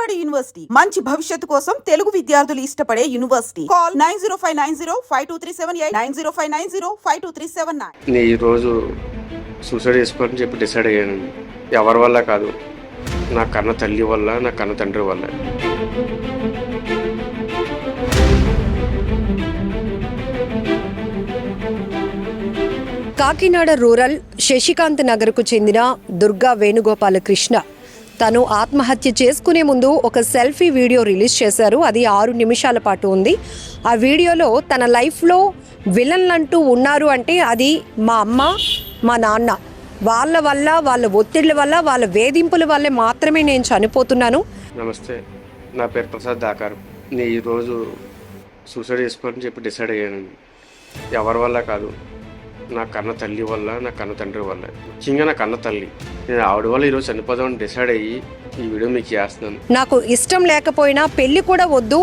Vijayawada university మంచి భవిష్యత్తు కోసం తెలుగు విద్యార్థులు ఇష్టపడే యూనివర్సిటీ. కాల్ 9059052378 9059052379. నేను ఈరోజు సూసైడ్ చేసుకోవాలని చెప్పి డిసైడ్ అయ్యాను. ఎవరి వల్ల కాదు, నా కన్న తల్లి వల్ల, నా కన్న తండ్రి వల్ల. కాకినాడ రూరల్ శశికాంత్ నగర్కు చెందిన దుర్గా వేణుగోపాలకృష్ణ తను ఆత్మహత్య చేసుకునే ముందు ఒక సెల్ఫీ వీడియో రిలీజ్ చేశారు. అది 6 నిమిషాల పాటు ఉంది. ఆ వీడియోలో తన లైఫ్లో విలన్లు అంటూ ఉన్నారు అంటే అది మా అమ్మ, మా నాన్న. వాళ్ళ వల్ల, వాళ్ళ ఒత్తిళ్ల వల్ల, వాళ్ళ వేధింపుల వల్లే మాత్రమే నేను చనిపోతున్నాను. నమస్తే, నా పేరు ప్రసాద్ దాకారు. నేను ఈరోజు సూసైడ్ చేసుకోవాలని చెప్పి డిసైడ్ అయ్యాను. ఎవరి వల్ల కాదు, నా కన్న తల్లి వల్ల, నా కన్న తండ్రి వల్ల. ముఖ్యంగా నా కన్న తల్లి. నేను ఆవిడ వల్ల ఈరోజు చనిపోదామని డిసైడ్ అయ్యి ఈ వీడియో మీకు చేస్తున్నాను. నాకు ఇష్టం లేకపోయినా పెళ్లి కూడా వద్దు,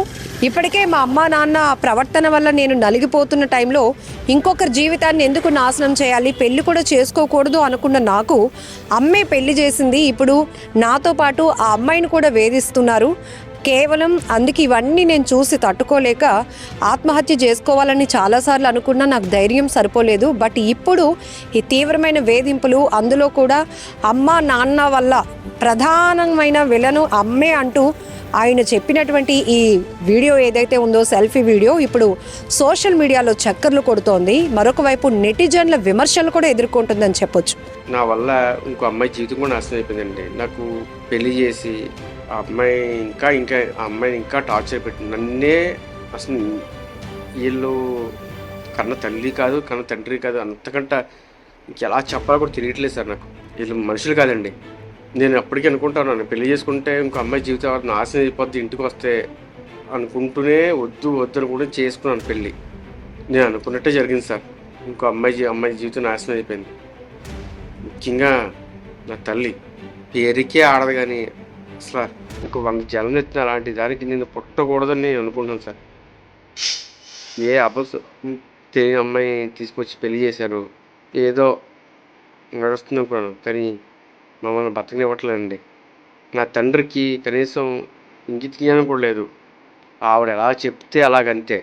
ఇప్పటికే మా అమ్మ నాన్న ప్రవర్తన వల్ల నేను నలిగిపోతున్న టైంలో ఇంకొకరి జీవితాన్ని ఎందుకు నాశనం చేయాలి, పెళ్లి కూడా చేసుకోకూడదు అనుకున్న నాకు అమ్మే పెళ్లి చేసింది. ఇప్పుడు నాతో పాటు ఆ అమ్మాయిని కూడా వేధిస్తున్నారు. కేవలం అందుకే ఇవన్నీ నేను చూసి తట్టుకోలేక ఆత్మహత్య చేసుకోవాలని చాలాసార్లు అనుకున్నా, నాకు ధైర్యం సరిపోలేదు. బట్ ఇప్పుడు ఈ తీవ్రమైన వేధింపులు, అందులో కూడా అమ్మ నాన్న వల్ల ప్రధానమైన విలను అమ్మే అంటూ ఆయన చెప్పినటువంటి ఈ వీడియో ఏదైతే ఉందో, సెల్ఫీ వీడియో, ఇప్పుడు సోషల్ మీడియాలో చక్కర్లు కొడుతోంది. మరొక వైపు నెటిజన్ల విమర్శలు కూడా ఎదుర్కొంటుందని చెప్పొచ్చు. నా వల్ల ఇంకో అమ్మాయి జీవితం కూడా నాశనం అయిపోయిందండి. నాకు పెళ్లి చేసి ఆ అమ్మాయి ఇంకా ఆ అమ్మాయిని ఇంకా టార్చర్ పెట్టింది. నన్నే అసలు వీళ్ళు కన్న తల్లి కాదు, కన్న తండ్రి కాదు, అంతకంటే ఇంకెలా చెప్పాలో కూడా తెలియట్లేదు సార్. నాకు వీళ్ళు మనుషులు కాదండి. నేను అప్పటికీ అనుకుంటాను, పెళ్లి చేసుకుంటే ఇంకో అమ్మాయి జీవితం నాశనం అయిపోద్ది ఇంటికి వస్తే అనుకుంటూనే వద్దు అనుకుంటే చేసుకున్నాను పెళ్ళి. నేను అనుకున్నట్టే జరిగింది సార్. ఇంకో అమ్మాయి జీవితం నాశనం అయిపోయింది. ముఖ్యంగా నా తల్లి పేరుకే ఆడదు, కానీ అసలు ఇంకో 100 జనం ఎత్తిన అలాంటి దానికి నేను పుట్టకూడదని నేను అనుకుంటున్నాను సార్. ఏ తెలియని అమ్మాయి తీసుకొచ్చి పెళ్లి చేశారు, ఏదో నడుస్తుంది అనుకున్నాను, కానీ మమ్మల్ని బతకనివ్వట్లేదండి. నా తండ్రికి కనీసం ఇంగిత జ్ఞానం కూడా లేదు. ఆవిడ ఎలా చెప్తే అలాగంతే.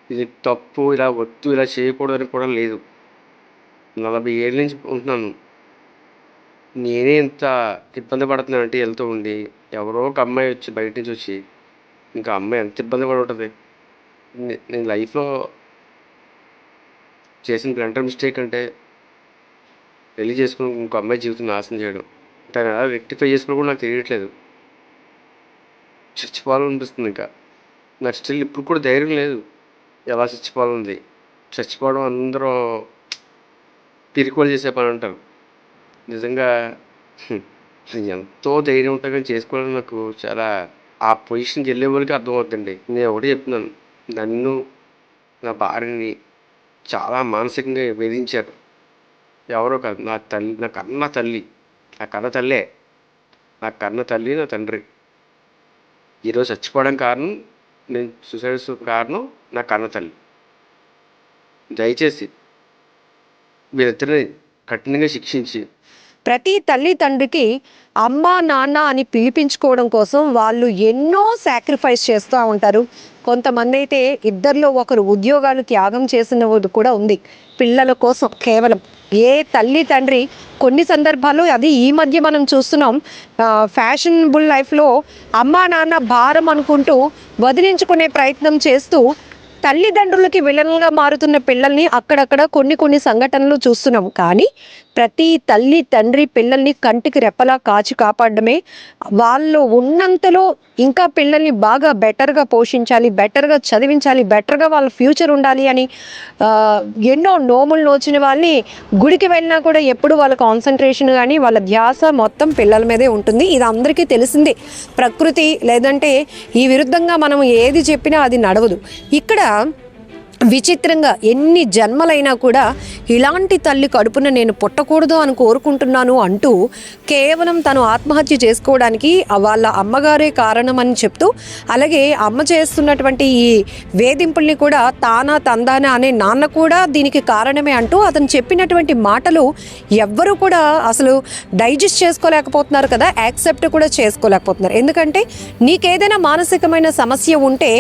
ఇది తప్పు, ఇలా వద్దు, ఇలా చేయకూడదని కూడా లేదు. 40 ఏళ్ళ నుంచి ఉంటున్నాను. నేనే ఇంత ఇబ్బంది పడుతున్నానంటే వెళ్తూ ఉండి ఎవరో ఒక అమ్మాయి వచ్చి బయట నుంచి వచ్చి, ఇంకా అమ్మాయి ఎంత ఇబ్బంది పడి ఉంటుంది. నేను లైఫ్లో చేసిన గ్రంటర్ మిస్టేక్ అంటే పెళ్లి చేసుకుని ఇంకో అమ్మాయి జీవితం నాశనం చేయడం. తను ఎలా రెక్టిఫై చేసుకుని కూడా నాకు తెలియట్లేదు. చచ్చిపోవాలనిపిస్తుంది. ఇంకా నాకు స్టిల్ ఇప్పుడు కూడా ధైర్యం లేదు. ఎలా చచ్చిపోవాలంది. చచ్చిపోవడం అందరూ పిరికోలు చేసే పని అంటారు. నిజంగా ఎంతో ధైర్యం ఉంటుంది, కానీ చేసుకోవాలని నాకు చాలా ఆ పొజిషన్కి వెళ్ళే వాళ్ళకి అర్థమవుతుందండి. నేను ఒకటి చెప్తున్నాను, నన్ను నా భార్యని చాలా మానసికంగా వేధించారు. ఎవరో కాదు, నా తల్లి, నా కన్న తల్లి, నా కన్న తల్లే, నా కన్న తల్లి, నా తండ్రి. ఈరోజు చచ్చిపోవడం కారణం, నేను సూసైడ్ కారణం నా కన్న తల్లి. దయచేసి వీరిద్దరిని కఠినంగా శిక్షించి, ప్రతి తల్లి తండ్రికి అమ్మ నాన్న అని పిలిపించుకోవడం కోసం వాళ్ళు ఎన్నో సాక్రిఫైస్ చేస్తూ ఉంటారు. కొంతమంది అయితే ఇద్దరిలో ఒకరు ఉద్యోగాలు త్యాగం చేసిన కూడా ఉంది పిల్లల కోసం. కేవలం ఏ తల్లి తండ్రి కొన్ని సందర్భాల్లో, అది ఈ మధ్య మనం చూస్తున్నాం, ఫ్యాషనబుల్ లైఫ్లో అమ్మా నాన్న భారం అనుకుంటూ వదిలించుకునే ప్రయత్నం చేస్తూ తల్లిదండ్రులకి విలన్గా మారుతున్న పిల్లల్ని అక్కడక్కడ కొన్ని సంఘటనలు చూస్తున్నాం. కానీ ప్రతి తల్లి తండ్రి పిల్లల్ని కంటికి రెప్పలా కాచి కాపాడమే, వాళ్ళు ఉన్నంతలో ఇంకా పిల్లల్ని బాగా బెటర్గా పోషించాలి, బెటర్గా చదివించాలి, బెటర్గా వాళ్ళ ఫ్యూచర్ ఉండాలి అని ఎన్నో నోములు నోచిన వాళ్ళని గుడికి వెళ్ళినా కూడా ఎప్పుడు వాళ్ళ కాన్సన్ట్రేషన్ కానీ వాళ్ళ ధ్యాస మొత్తం పిల్లల మీదే ఉంటుంది. ఇది అందరికీ తెలిసిందే. ప్రకృతి లేదంటే ఈ విరుద్ధంగా మనం ఏది చెప్పినా అది నడవదు. ఇక్కడ విచిత్రంగా ఎన్ని జన్మలైనా కూడా ఇలాంటి తల్లి కడుపున నేను పుట్టకూడదు అని కోరుకుంటున్నాను అంటూ కేవలం తను ఆత్మహత్య చేసుకోవడానికి వాళ్ళ అమ్మగారే కారణమని చెప్తూ, అలాగే అమ్మ చేస్తున్నటువంటి ఈ వేధింపుల్ని కూడా తానా తందానా అనే నాన్న కూడా దీనికి కారణమే అంటూ అతను చెప్పినటువంటి మాటలు ఎవ్వరూ కూడా అసలు డైజెస్ట్ చేసుకోలేకపోతున్నారు కదా, యాక్సెప్ట్ కూడా చేసుకోలేకపోతున్నారు. ఎందుకంటే నీకేదైనా మానసికమైన సమస్య ఉంటే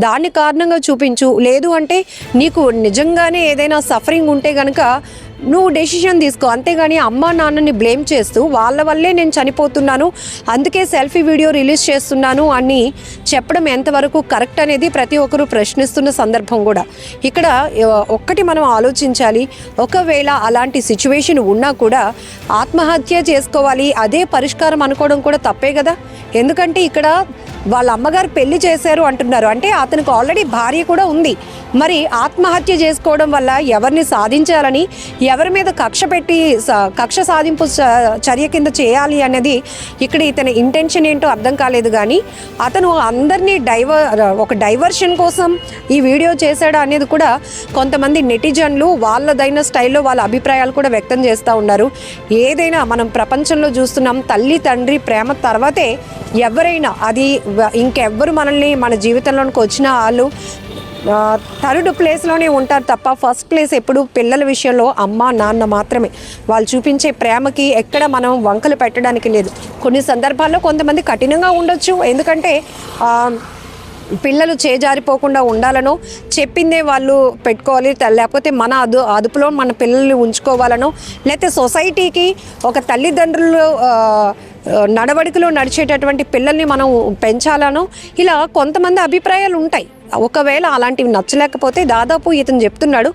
దాన్ని కారణంగా చూపించు, లేదు అంటే నీకు నిజంగానే ఏదైనా సఫరింగ్ ఉంటే కనుక నువ్వు డెసిషన్ తీసుకో, అంతేగాని అమ్మా నాన్నని బ్లేమ్ చేస్తూ వాళ్ళ వల్లే నేను చనిపోతున్నాను అందుకే సెల్ఫీ వీడియో రిలీజ్ చేస్తున్నాను అని చెప్పడం ఎంతవరకు కరెక్ట్ అనేది ప్రతి ఒక్కరూ ప్రశ్నిస్తున్న సందర్భం కూడా. ఇక్కడ ఒక్కటి మనం ఆలోచించాలి, ఒకవేళ అలాంటి సిచ్యువేషన్ ఉన్నా కూడా ఆత్మహత్య చేసుకోవాలి అదే పరిష్కారం అనుకోవడం కూడా తప్పే కదా. ఎందుకంటే ఇక్కడ వాళ్ళ అమ్మగారు పెళ్లి చేశారు అంటున్నారు, అంటే అతనికి ఆల్రెడీ భార్య కూడా ఉంది. మరి ఆత్మహత్య చేసుకోవడం వల్ల ఎవరిని సాధించాలని, ఎవరి మీద కక్ష సాధింపు చర్య కింద చేయాలి అనేది ఇక్కడ ఇతని ఇంటెన్షన్ ఏంటో అర్థం కాలేదు. కానీ అతను అందరినీ ఒక డైవర్షన్ కోసం ఈ వీడియో చేశాడు అనేది కూడా కొంతమంది నెటిజన్లు వాళ్ళదైన స్టైల్లో వాళ్ళ అభిప్రాయాలు కూడా వ్యక్తం చేస్తూ ఉన్నారు. ఏదైనా మనం ప్రపంచంలో చూస్తున్నాం, తల్లి తండ్రి ప్రేమ తర్వాతే ఎవరైనా, అది ఇంకెవ్వరు మనల్ని మన జీవితంలోనికి వచ్చిన వాళ్ళు థర్డ్ ప్లేస్లోనే ఉంటారు తప్ప ఫస్ట్ ప్లేస్ ఎప్పుడు పిల్లల విషయంలో అమ్మ నాన్న మాత్రమే. వాళ్ళు చూపించే ప్రేమకి ఎక్కడ మనం వంకలు పెట్టడానికి లేదు. కొన్ని సందర్భాల్లో కొంతమంది కఠినంగా ఉండొచ్చు, ఎందుకంటే పిల్లలు చేజారిపోకుండా ఉండాలనో, చెప్పిందే వాళ్ళు పెట్టుకోవాలి, లేకపోతే మన అదుపులో మన పిల్లల్ని ఉంచుకోవాలనో, లేకపోతే సొసైటీకి ఒక తల్లిదండ్రులు నడవడికలో నడిచేటటువంటి పిల్లల్ని మనం పెంచాలనో, ఇలా కొంతమంది అభిప్రాయాలు ఉంటాయి. ఒకవేళ అలాంటివి నచ్చలేకపోతే, దాదాపు ఇతను చెప్తున్నాడు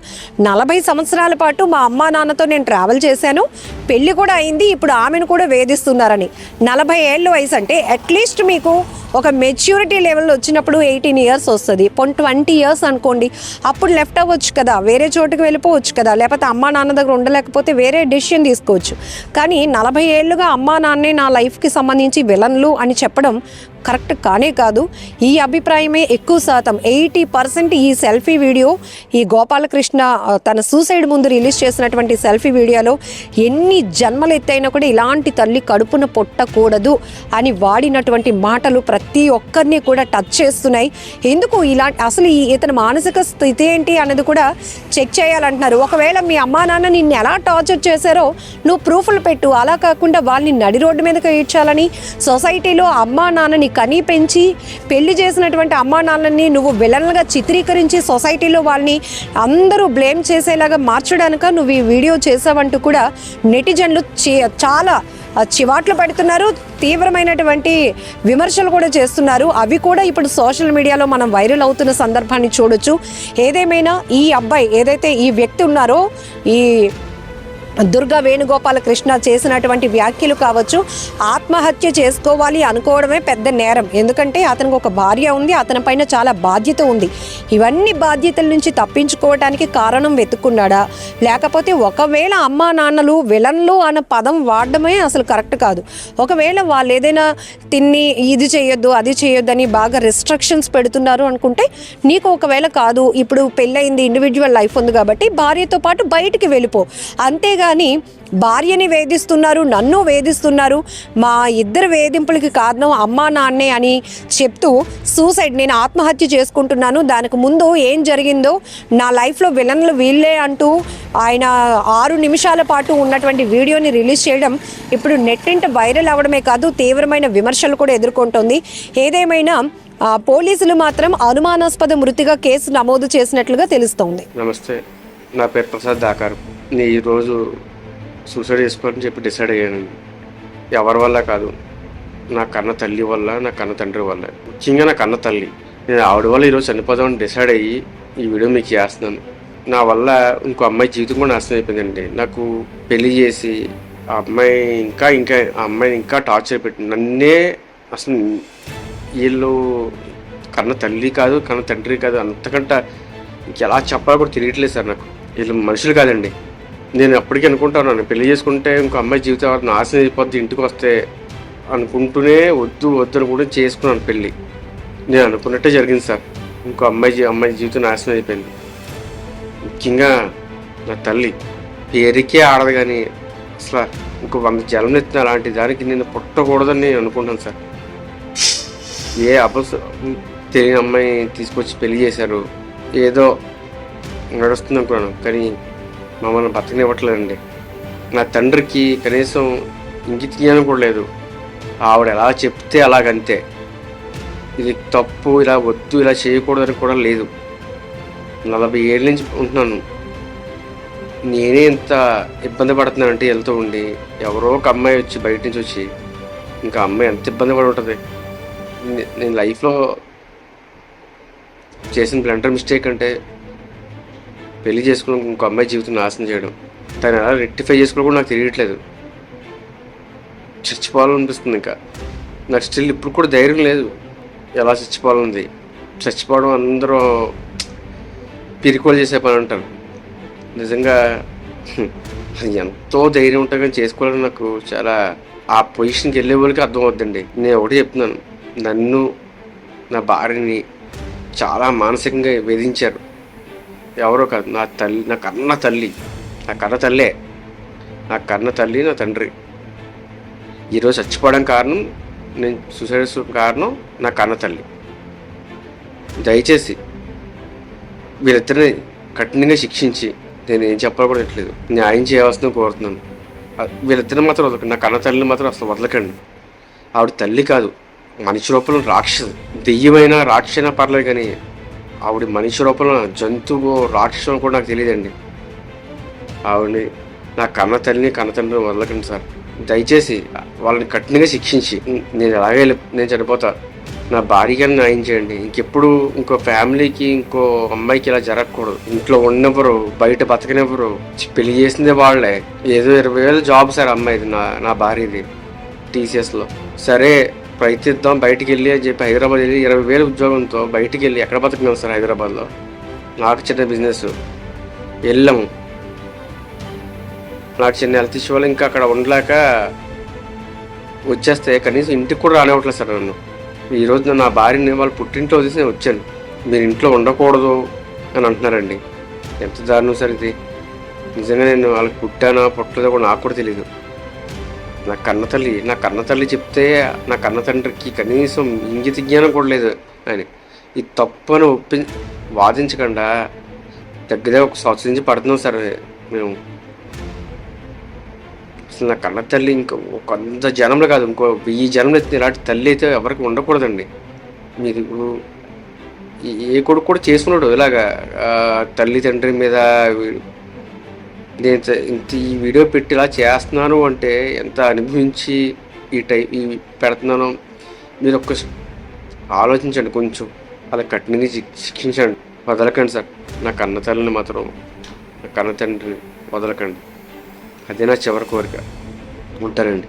40 సంవత్సరాల పాటు మా అమ్మా నాన్నతో నేను ట్రావెల్ చేశాను, పెళ్ళి కూడా అయింది, ఇప్పుడు ఆమెను కూడా వేధిస్తున్నారని. 40 ఏళ్ళ వయసు అంటే అట్లీస్ట్ మీకు ఒక మెచ్యూరిటీ లెవెల్లో వచ్చినప్పుడు 18 ఇయర్స్ వస్తుంది, 20 ఇయర్స్ అనుకోండి, అప్పుడు లెఫ్ట్ అవ్వచ్చు కదా, వేరే చోటుకి వెళ్ళిపోవచ్చు కదా, లేకపోతే అమ్మా నాన్న దగ్గర ఉండలేకపోతే వేరే డెసిషన్ తీసుకోవచ్చు. కానీ 40 ఏళ్ళుగా అమ్మా నాన్నే నా లైఫ్కి సంబంధించి విలన్లు అని చెప్పడం కరెక్ట్ కానే కాదు. ఈ అభిప్రాయమే ఎక్కువ శాతం 80% ఈ సెల్ఫీ వీడియో, ఈ గోపాలకృష్ణ తన సూసైడ్ ముందు రిలీజ్ చేసినటువంటి సెల్ఫీ వీడియోలో ఎన్ని జన్మలు ఎత్తైనా కూడా ఇలాంటి తల్లి కడుపున పుట్టకూడదు అని వాడినటువంటి మాటలు ప్రతి ఒక్కరిని కూడా టచ్ చేస్తున్నాయి. ఎందుకు అసలు ఇతని మానసిక స్థితి ఏంటి అన్నది కూడా చెక్ చేయాలంటున్నారు. ఒకవేళ మీ అమ్మా నాన్న నిన్ను ఎలా టార్చర్ చేశారో నువ్వు ప్రూఫ్లు పెట్టు, అలా కాకుండా వాళ్ళని నడి రోడ్డు మీదకి ఈడ్చాలని, సొసైటీలో అమ్మా నాన్నని కనీ పెంచి పెళ్లి చేసినటువంటి అమ్మా నాన్నని నువ్వు విలన్లుగా చిత్రీకరించి సొసైటీలో వాళ్ళని అందరూ బ్లేమ్ చేసేలాగా మార్చడానిక నువ్వు ఈ వీడియో చేసావంటూ కూడా నెటిజన్లు చాలా చివాట్లు పెడుతున్నారు, తీవ్రమైనటువంటి విమర్శలు కూడా చేస్తున్నారు. అవి కూడా ఇప్పుడు సోషల్ మీడియాలో మనం వైరల్ అవుతున్న సందర్భాన్ని చూడొచ్చు. ఏదేమైనా ఈ అబ్బాయి ఏదైతే ఈ వ్యక్తి ఉన్నారో, ఈ దుర్గా వేణుగోపాలకృష్ణ చేసినటువంటి వ్యాఖ్యలు కావచ్చు, ఆత్మహత్య చేసుకోవాలి అనుకోవడమే పెద్ద నేరం. ఎందుకంటే అతనికి ఒక భార్య ఉంది, అతని పైన చాలా బాధ్యత ఉంది. ఇవన్నీ బాధ్యతల నుంచి తప్పించుకోవడానికి కారణం వెతుక్కున్నాడా, లేకపోతే ఒకవేళ అమ్మా నాన్నలు విలన్లు అన్న పదం వాడడమే అసలు కరెక్ట్ కాదు. ఒకవేళ వాళ్ళు ఏదైనా తిన్ని ఇది చేయొద్దు అది చేయొద్దని బాగా రెస్ట్రిక్షన్స్ పెడుతున్నారు అనుకుంటే, నీకు ఒకవేళ కాదు, ఇప్పుడు పెళ్ళయింది, ఇండివిజువల్ లైఫ్ ఉంది కాబట్టి భార్యతో పాటు బయటికి వెళ్ళిపో, అంతేగా కానీ భార్యని వేధిస్తున్నారు, నన్ను వేధిస్తున్నారు, మా ఇద్దరు వేధింపులకి కారణం అమ్మా నాన్నే అని చెప్తూ సూసైడ్, నేను ఆత్మహత్య చేసుకుంటున్నాను, దానికి ముందు ఏం జరిగిందో, నా లైఫ్లో విలన్లు వీళ్ళే అంటూ ఆయన 6 నిమిషాల పాటు ఉన్నటువంటి వీడియోని రిలీజ్ చేయడం ఇప్పుడు నెట్టింట వైరల్ అవ్వడమే కాదు, తీవ్రమైన విమర్శలు కూడా ఎదుర్కొంటోంది. ఏదేమైనా పోలీసులు మాత్రం అనుమానాస్పద మృతిగా కేసు నమోదు చేసినట్లుగా తెలుస్తోంది. నమస్తే, నా పేరు ప్రసాద్ దాకారు. నేను ఈరోజు సూసైడ్ చేసుకోవాలని చెప్పి డిసైడ్ అయ్యానండి. ఎవరి వల్ల కాదు, నా కన్న తల్లి వల్ల, నా కన్న తండ్రి వల్ల, ముఖ్యంగా నా కన్న తల్లి. నేను ఆవిడ వల్ల ఈరోజు చనిపోదామని డిసైడ్ అయ్యి ఈ వీడియో మీకు చేస్తున్నాను. నా వల్ల ఇంకో అమ్మాయి జీవితం కూడా నాశనం అయిపోయిందండి. నాకు పెళ్లి చేసి ఆ అమ్మాయిని ఇంకా టార్చర్ పెట్టి నన్నే, అసలు వీళ్ళు కన్న తల్లి కాదు, కన్న తండ్రి కాదు, అంతకంటే ఎలా చెప్పాలో కూడా తెలియట్లేదు సార్. నాకు వీళ్ళు మనుషులు కాదండి. నేను అప్పటికీ అనుకుంటాను, పెళ్లి చేసుకుంటే ఇంకో అమ్మాయి జీవితం నాశనం అయిపోద్ది ఇంటికి వస్తే అనుకుంటూనే వద్దు అని కూడా చేసుకున్నాను పెళ్ళి. నేను అనుకున్నట్టే జరిగింది సార్. ఇంకో అమ్మాయి జీవితం నాశనం అయిపోయింది. ముఖ్యంగా నా తల్లి పేరుకే ఆడదు, కానీ అసలు ఇంకో 100 జన్మలు ఎత్తిన అలాంటి దానికి నేను పుట్టకూడదని నేను అనుకుంటాను సార్. ఏ తెలియని అమ్మాయి తీసుకొచ్చి పెళ్లి చేశారు, ఏదో నడుస్తుంది అనుకున్నాను, కానీ మమ్మల్ని బతకనివ్వట్లేదండి. నా తండ్రికి కనీసం ఇంగిత జ్ఞానం కూడా లేదు. ఆవిడ ఎలా చెప్తే అలాగంతే. ఇది తప్పు, ఇలా వద్దు, ఇలా చేయకూడదని కూడా లేదు. 40 ఏళ్ళ నుంచి ఉంటున్నాను. నేనే ఇంత ఇబ్బంది పడుతున్నానంటే వెళ్తూ ఉండి, ఎవరో ఒక అమ్మాయి వచ్చి బయట నుంచి వచ్చి, ఇంకా అమ్మాయి ఎంత ఇబ్బంది పడి ఉంటుంది. నేను లైఫ్లో చేసిన బ్లండర్ మిస్టేక్ అంటే పెళ్లి చేసుకుని ఇంకో అమ్మాయి జీవితం నాశనం చేయడం. తను ఎలా రెక్టిఫై చేసుకోవడం కూడా నాకు తెలియట్లేదు. చచ్చిపోవాలనిపిస్తుంది. ఇంకా నాకు స్టిల్ ఇప్పుడు కూడా ధైర్యం లేదు. ఎలా చచ్చిపోవాలనుంది. చచ్చిపోవడం అందరూ పిరికోలు చేసే పని అంటారు. నిజంగా అది ఎంతో ధైర్యం ఉంటుంది, కానీ చేసుకోవాలని నాకు చాలా ఆ పొజిషన్కి వెళ్ళే వాళ్ళకి అర్థం అవుద్దండి. నేను ఒకటి చెప్తున్నాను, నన్ను నా భార్యని చాలా మానసికంగా వేధించారు. ఎవరో కాదు, నా తల్లి, నా కన్న తల్లి, నా కన్న తల్లే, నా కన్న తల్లి, నా తండ్రి. ఈరోజు చచ్చిపోవడం కారణం, నేను సూసైడ్ చేసుకోవడం కారణం నా కన్న తల్లి. దయచేసి వీళ్ళిద్దరిని కఠినంగా శిక్షించి, నేను ఏం చెప్పాలో కూడా తెలియదు, న్యాయం చేయవలసిందని కోరుతున్నాను. వీళ్ళిద్దరిని మాత్రం వదలకండి. నా కన్న తల్లిని మాత్రం అసలు వదలకండి. ఆవిడ తల్లి కాదు, మనిషి రూపంలో రాక్షసు. దెయ్యమైన రాక్షసైనా పర్లేదు, కానీ ఆవిడ మనిషి రూపంలో జంతువు రాక్షసం కూడా నాకు తెలియదండి. ఆవిడని, నా కన్న తల్లిని కన్న తండ్రిని వదలకండి సార్. దయచేసి వాళ్ళని కఠినంగా శిక్షించి, నేను అలాగే నేను చనిపోతా, నా భార్యకి న్యాయం చేయండి. ఇంకెప్పుడు ఇంకో ఫ్యామిలీకి, ఇంకో అమ్మాయికి ఇలా జరగకూడదు. ఇంట్లో ఉన్నప్పుడు బయట బతకనివ్వరు. పెళ్లి చేసిందే వాళ్ళే. ఏదో 20,000 జాబ్ సార్ అమ్మాయిది, నా భార్యది TCSలో. సరే ప్రయత్నిద్దాం బయటికి వెళ్ళి అని చెప్పి హైదరాబాద్ వెళ్ళి 20,000 ఉద్యోగంతో బయటికి వెళ్ళి ఎక్కడ బతకగలం సార్? హైదరాబాద్లో నాకు చిన్న బిజినెస్ వెళ్ళాము. నాకు చిన్న హెల్త్ ఇష్యూ వల్ల ఇంకా అక్కడ ఉండలేక వచ్చేస్తే కనీసం ఇంటికి కూడా రానివ్వట్లేదు సార్ నన్ను. ఈరోజు నా భార్యని వాళ్ళు పుట్టింట్లో వదిలేసి నేను వచ్చాను. మీరు ఇంట్లో ఉండకూడదు అని అంటున్నారండి. ఎంత దారుణం సార్ ఇది. నిజంగా నేను వాళ్ళకి పుట్టానో పుట్టలేదో కూడా నాకు కూడా తెలీదు. నా కన్న తల్లి చెప్తే నా కన్న తండ్రికి కనీసం ఇంగిత జ్ఞానం కూడా లేదు అని. ఇది తప్పు అని వాదించకుండా దగ్గర ఒక సంవత్సరం నుంచి పడుతున్నాం సార్ మేము. అసలు నా కన్న తల్లి ఇంకా 100 జనంలో కాదు, ఇంకో 1000 జనంలో ఎత్తిన ఇలాంటి తల్లి అయితే ఎవరికి ఉండకూడదండి. మీరు ఏ కొడుకు కూడా చేసుకున్నాడు ఇలాగా తల్లి తండ్రి మీద. నేను ఇంత ఈ వీడియో పెట్టి ఇలా చేస్తున్నాను అంటే ఎంత అనుభవించి ఈ పెడుతున్నానో మీరు ఒక్క ఆలోచించండి. కొంచెం అలా కఠినంగా శిక్షించండి. వదలకండి సార్. నా కన్న తల్లిని మాత్రం, నా కన్న తండ్రిని వదలకండి. అదే నా చివరి కోరిక. ఉంటానండి.